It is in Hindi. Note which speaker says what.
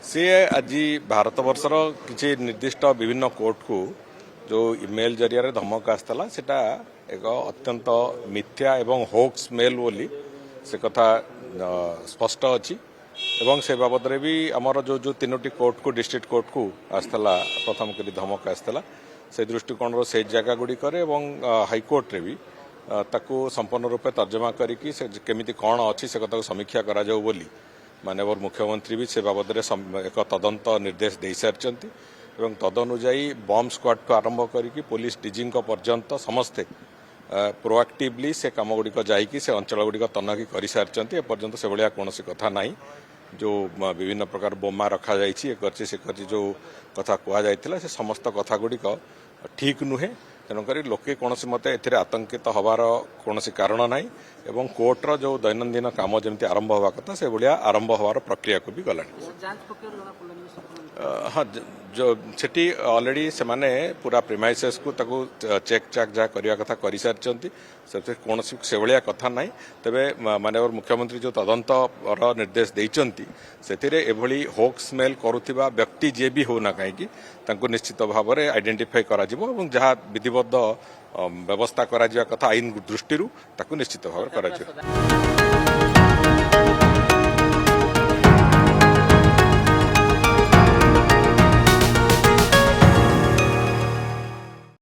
Speaker 1: सी आज भारत वर्षर किसी निर्दिष्ट विभिन्न कोर्ट को जो इमेल जरिया धमक आसाला सेटा एक अत्यंत मिथ्या एवं होक्स मेल बोली से कथा स्पष्ट अच्छी एवं से बाबद रे भी आमर जो जो तीनोटी कोर्ट को डिस्ट्रिक्ट कोर्ट को आसाला प्रथम करी धमक आसाला से दृष्टिकोण से जगह गुड़िक हाईकोर्ट रे भी ताकू संपूर्ण रूपे तर्जमा करिकी से केमिति कौन अच्छी से कथा समीक्षा करा जाऊ बोली माननीय मुख्यमंत्री भी से बाबद एक तदंत निर्देश दे सारी एवं तदनुजाई बम स्क्वाड को आरंभ करिकी पुलिस डीजी पर्यंत समस्ते प्रोएक्टिवली से कम गुड़िक जाइकी से अंचल गुड़िक तनखी कर सारी एपर्यंत से भाया कौन कथा ना जो विभिन्न प्रकार बोमा रखा जाइए से जो कथा कहुला से समस्त कथा गुड़िक ठीक नुहे तेणुक लोके कौन मत ए आतंकित हबार कौन कारण ना एवं कोर्टर जो दैनंदिन काम जमी आरंभ हवा कथा से भाया आरंभ हबार प्रक्रिया को भी गला हाँ जो सेठी ऑलरेडी से माने पूरा प्रिमाइसेस को ताको चेक चाक जहाँ करने कथा कर सारी कौन से भाया कथा ना तेरे माननीय मुख्यमंत्री जो तदंत निर्देश देइचंती से होक्स मेल करुवा व्यक्ति जे भी होना कहीं निश्चित भाव में आइडेंटिफाई करा जहाँ विधिबद्ध व्यवस्था करा कथा आईन दृष्टि निश्चित भाव में करा